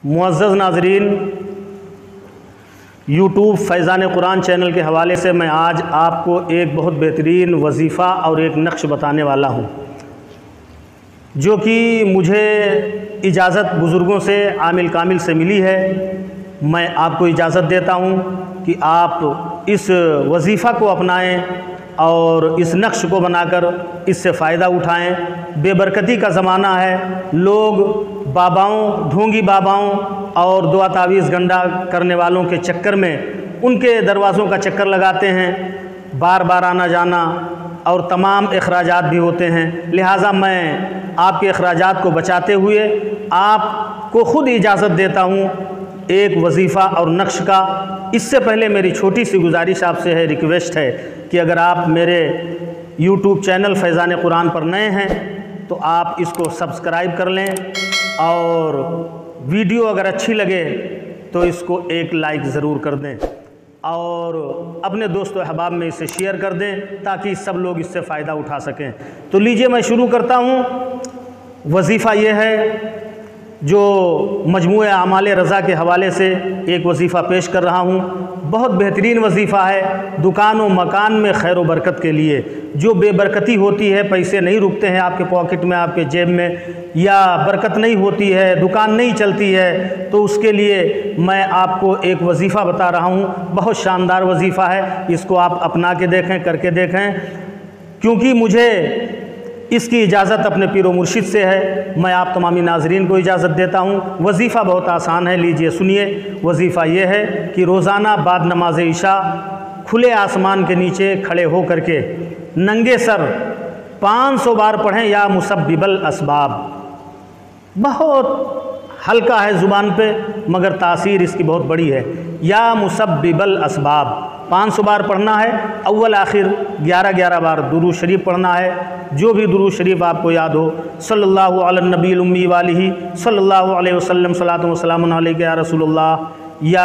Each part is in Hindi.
मुअज़्ज़ज़ नाज़रीन, यूट्यूब फैज़ान कुरान चैनल के हवाले से मैं आज आपको एक बहुत बेहतरीन वजीफ़ा और एक नक्श बताने वाला हूँ, जो कि मुझे इजाज़त बुज़ुर्गों से आमिल कामिल से मिली है। मैं आपको इजाज़त देता हूँ कि आप इस वजीफ़ा को अपनाएं और इस नक्श को बनाकर इससे फ़ायदा उठाएं। बेबरकती का ज़माना है, लोग बाबाओं, ढोंगी बाबाओं और दुआ तावीज़ गंडा करने वालों के चक्कर में उनके दरवाज़ों का चक्कर लगाते हैं, बार बार आना जाना और तमाम अखराजात भी होते हैं। लिहाजा मैं आपके अखराजात को बचाते हुए आपको ख़ुद इजाज़त देता हूँ एक वजीफ़ा और नक्श का। इससे पहले मेरी छोटी सी गुजारिश आपसे है, रिक्वेस्ट है कि अगर आप मेरे यूट्यूब चैनल फैज़ान कुरान पर नए हैं तो आप इसको सब्सक्राइब कर लें और वीडियो अगर अच्छी लगे तो इसको एक लाइक ज़रूर कर दें और अपने दोस्तों अहबाब में इसे शेयर कर दें ताकि सब लोग इससे फ़ायदा उठा सकें। तो लीजिए मैं शुरू करता हूँ। वजीफ़ा ये है जो मजमूए आमाल रज़ा के हवाले से एक वजीफ़ा पेश कर रहा हूँ। बहुत बेहतरीन वजीफ़ा है, दुकान व मकान में खैर व बरकत के लिए। जो बेबरकती होती है, पैसे नहीं रुकते हैं आपके पॉकेट में, आपके जेब में, या बरकत नहीं होती है, दुकान नहीं चलती है, तो उसके लिए मैं आपको एक वजीफ़ा बता रहा हूँ। बहुत शानदार वजीफ़ा है, इसको आप अपना के देखें, करके देखें, क्योंकि मुझे इसकी इजाज़त अपने पीरो मुर्शिद से है। मैं आप तमामी नाज़रीन को इजाज़त देता हूँ। वजीफ़ा बहुत आसान है, लीजिए सुनिए। वजीफ़ा ये है कि रोज़ाना बाद नमाज इशा खुले आसमान के नीचे खड़े हो करके नंगे सर 500 बार पढ़ें या मुसब्बिबल असबाब। बहुत हल्का है ज़ुबान पे मगर तासीर इसकी बहुत बड़ी है। या मुसब्बिबल असबाब 500 बार पढ़ना है। अव्वल आखिर 11-11 बार दुरूद शरीफ पढ़ना है, जो भी दुरूद शरीफ आपको याद हो। सल्लल्लाहु अला नबील उम्मी वालिही सल्लल्लाहु अलैहि वसल्लम सलातु व सलामुन अलैका या रसूलुल्लाह, या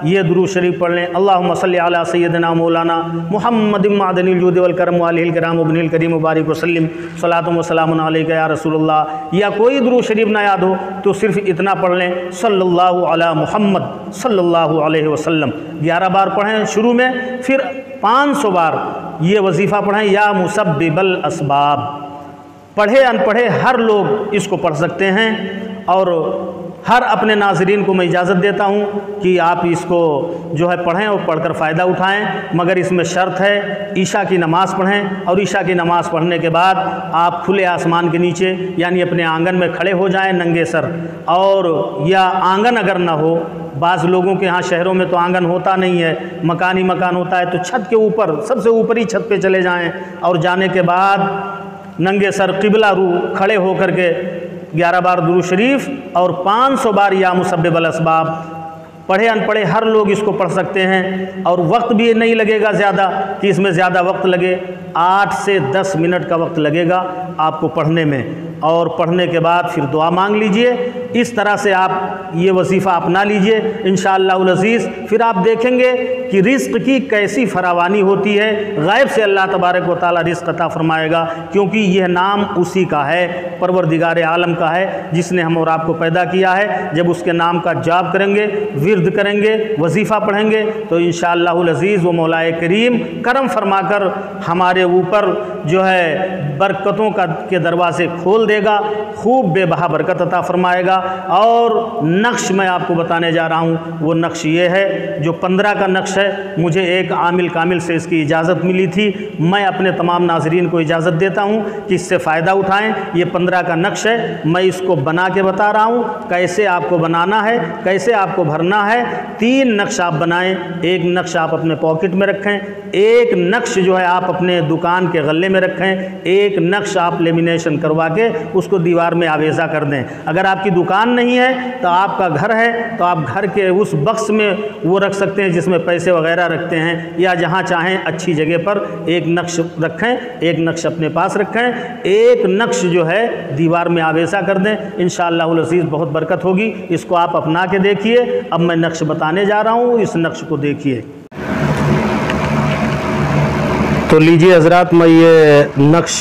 ये दुरूद शरीफ पढ़ लें अल्लाहुम्मा सल्लि अला सय्यदिना मौलाना मुहम्मदिन मअदनिल जुद वल करम वालिहिल किराम वबनिल करीम मुबारक वसल्लम सलातु व सलामुन अलैका या रसूलुल्लाह। या कोई दुरूद शरीफ ना याद हो तो सिर्फ़ इतना पढ़ लें सल्लल्लाहु अला मुहम्मद सल्लल्लाहु अलैहि वसल्लम। 11 बार पढ़ें शुरू में, फिर 500 बार ये वजीफ़ा पढ़ें। या मुसब्बिबल असबाब, पढ़े अनपढ़े हर लोग इसको पढ़ सकते हैं और हर अपने नाज़रीन को मैं इजाज़त देता हूँ कि आप इसको जो है पढ़ें और पढ़कर फ़ायदा उठाएं। मगर इसमें शर्त है, ईशा की नमाज़ पढ़ें और ईशा की नमाज़ पढ़ने के बाद आप खुले आसमान के नीचे यानी अपने आंगन में खड़े हो जाएं नंगे सर। और या आंगन अगर ना हो, बाज़ लोगों के यहाँ शहरों में तो आंगन होता नहीं है, मकान ही मकान होता है, तो छत के ऊपर, सबसे ऊपरी छत पे चले जाएं और जाने के बाद नंगे सर क़िबला रू खड़े हो कर के 11 बार दुरूद शरीफ और 500 बार या मुसब्बिबल असबाब। पढ़े अनपढ़े हर लोग इसको पढ़ सकते हैं और वक्त भी नहीं लगेगा ज़्यादा कि इसमें ज़्यादा वक्त लगे। 8 से 10 मिनट का वक्त लगेगा आपको पढ़ने में, और पढ़ने के बाद फिर दुआ मांग लीजिए। इस तरह से आप ये वजीफ़ा अपना लीजिए इंशाअल्लाहुल अज़ीज़। फिर आप देखेंगे कि रिज़्क़ की कैसी फरावानी होती है। गायब से अल्लाह तबारक व तआला रिज़्क़ अता फरमाएगा, क्योंकि यह नाम उसी का है, परवरदिगार आलम का है, जिसने हम और आपको पैदा किया है। जब उसके नाम का जाप करेंगे, विर्द करेंगे, वजीफ़ा पढ़ेंगे तो इंशाअल्लाहुल अज़ीज़ वो मौलाए करीम करम फरमाकर हमारे ऊपर जो है बरकतों के दरवाज़े खोल देगा, खूब बेबहा बरकत अता फरमाएगा। और नक्श मैं आपको बताने जा रहा हूँ, वो नक्श ये है जो 15 का नक्श है। मुझे एक आमिल कामिल से इसकी इजाज़त मिली थी। मैं अपने तमाम नाज़रीन को इजाज़त देता हूँ कि इससे फ़ायदा उठाएँ। ये 15 का नक्श है, मैं इसको बना के बता रहा हूँ कैसे आपको बनाना है, कैसे आपको भरना है। 3 नक्श आप बनाएँ। एक नक्श आप अपने पॉकेट में रखें, एक नक्श जो है आप अपने दुकान के गले में रखें, एक नक्श आप लेमिनेशन करवा के उसको दीवार में आवेज़ा कर दें। अगर आपकी दुकान नहीं है तो आपका घर है तो आप घर के उस बक्स में वो रख सकते हैं जिसमें पैसे वगैरह रखते हैं, या जहाँ चाहें अच्छी जगह पर एक नक्श रखें, एक नक्श अपने पास रखें, एक नक्श जो है दीवार में आवेज़ा कर दें। इंशाअल्लाहुल अज़ीज़ बहुत बरकत होगी। इसको आप अपना के देखिए। अब मैं नक्श बताने जा रहा हूँ, इस नक्श को देखिए। तो लीजिए हज़रात, मैं ये नक्श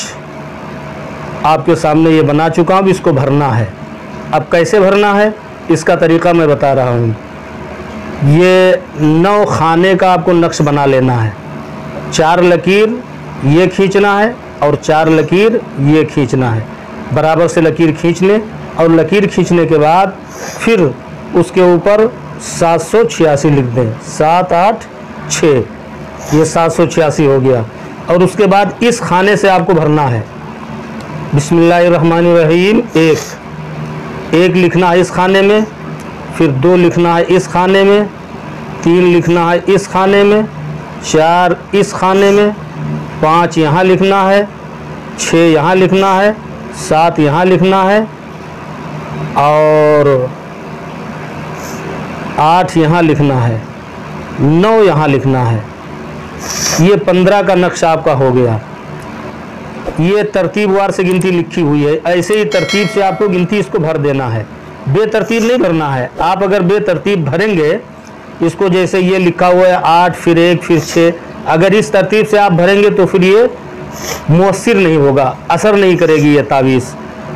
आपके सामने ये बना चुका हूँ। इसको भरना है। अब कैसे भरना है इसका तरीक़ा मैं बता रहा हूँ। ये 9 खाने का आपको नक्श बना लेना है। 4 लकीर ये खींचना है और 4 लकीर ये खींचना है। बराबर से लकीर खींच लें और लकीर खींचने के बाद फिर उसके ऊपर 786 लिख दें। 7 8 6, ये 786 हो गया। और उसके बाद इस खाने से आपको भरना है। बिस्मिल्लाहिर्रहमानिर्रहीम। एक लिखना है इस खाने में, फिर 2 लिखना है इस खाने में, 3 लिखना है इस खाने में, 4 इस खाने में, 5 यहाँ लिखना है, 6 यहाँ लिखना है, 7 यहाँ लिखना है और 8 यहाँ लिखना है, 9 यहाँ लिखना है। ये 15 का नक्शा आपका हो गया। ये तरतीबवार से गिनती लिखी हुई है। ऐसे ही तरतीब से आपको गिनती इसको भर देना है, बेतरतीब नहीं भरना है। आप अगर बेतरतीब भरेंगे इसको, जैसे ये लिखा हुआ है 8 फिर 1 फिर 6, अगर इस तरतीब से आप भरेंगे तो फिर ये मुअस्सिर नहीं होगा, असर नहीं करेगी। ये तावीज़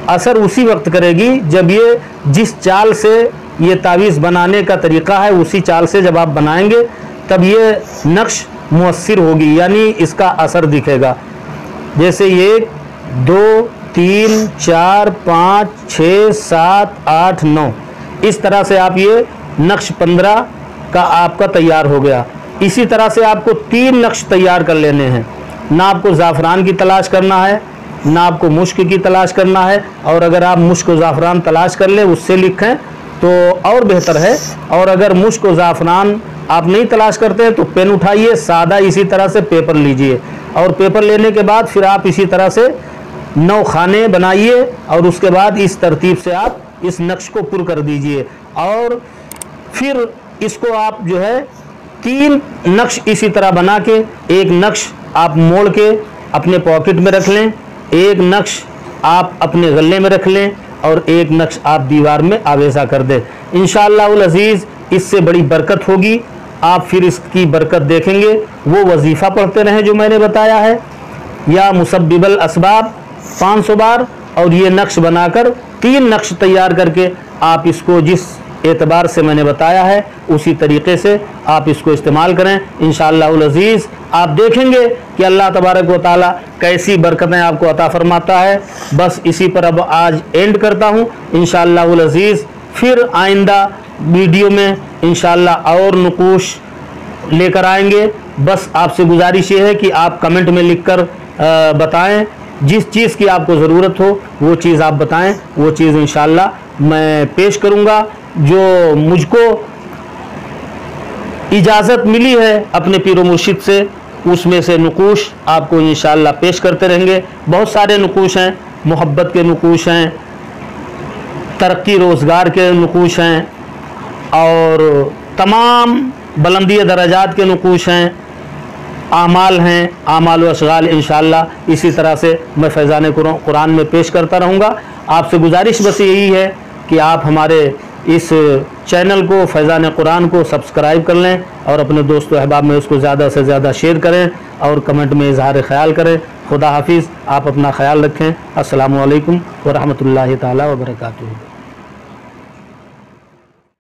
असर उसी वक्त करेगी जब ये जिस चाल से ये तावीज़ बनाने का तरीक़ा है उसी चाल से जब आप बनाएंगे तब ये नक्श मुअस्सिर होगी, यानी इसका असर दिखेगा। जैसे 1 2 3 4 5 6 7 8 9, इस तरह से आप ये नक्श 15 का आपका तैयार हो गया। इसी तरह से आपको 3 नक्श तैयार कर लेने हैं। ना आपको ज़ाफ़रान की तलाश करना है, ना आपको मुश्क की तलाश करना है। और अगर आप मुश्क व ज़ाफ़रान तलाश कर लें, उससे लिखें तो और बेहतर है। और अगर मुश्क व ज़ाफ़रान आप नहीं तलाश करते हैं तो पेन उठाइए, सादा इसी तरह से पेपर लीजिए और पेपर लेने के बाद फिर आप इसी तरह से 9 खाने बनाइए और उसके बाद इस तरतीब से आप इस नक्श को पुर कर दीजिए। और फिर इसको आप जो है 3 नक्श इसी तरह बना के, एक नक्श आप मोड़ के अपने पॉकेट में रख लें, एक नक्श आप अपने गले में रख लें और एक नक्श आप दीवार में आवेज़ा कर दें। इंशाअल्लाहुल अज़ीज़ इससे बड़ी बरकत होगी। आप फिर इसकी बरकत देखेंगे। वो वजीफ़ा पढ़ते रहें जो मैंने बताया है, या मुसब्बिबल असबाब 500 बार, और ये नक्श बनाकर 3 नक्श तैयार करके आप इसको जिस एतबार से मैंने बताया है उसी तरीक़े से आप इसको इस्तेमाल करें। इंशाअल्लाहुल अज़ीज़ आप देखेंगे कि अल्लाह तबारक व तआला कैसी बरकतें आपको अता फरमाता है। बस इसी पर अब आज एंड करता हूँ। इंशाअल्लाहुल अज़ीज़ फिर आइंदा वीडियो में इंशाअल्लाह और नुकूश लेकर आएंगे। बस आपसे गुजारिश ये है कि आप कमेंट में लिखकर बताएं, जिस चीज़ की आपको ज़रूरत हो वो चीज़ आप बताएं, वो चीज़ इंशाअल्लाह मैं पेश करूँगा। जो मुझको इजाज़त मिली है अपने पीर व मुर्शिद से, उसमें से नुकूश आपको इंशाअल्लाह पेश करते रहेंगे। बहुत सारे नुकूश हैं, मोहब्बत के नुकूश हैं, तरक्की रोज़गार के नुकूश हैं और तमाम बुलंदी दराजात के नुकूश हैं, आमाल हैं, आमाल व अशगाल इंशाअल्लाह इसी तरह से मैं फैज़ान कुरान में पेश करता रहूँगा। आपसे गुजारिश बस यही है कि आप हमारे इस चैनल को फैज़ान कुरान को सब्सक्राइब कर लें और अपने दोस्तों अहबाब में उसको ज़्यादा से ज़्यादा शेयर करें और कमेंट में इजहार ख्याल करें। खुदा हाफिज़। आप अपना ख्याल रखें। अस्सलामु अलैकुम व रहमतुल्लाहि ताला व बरकातुहू।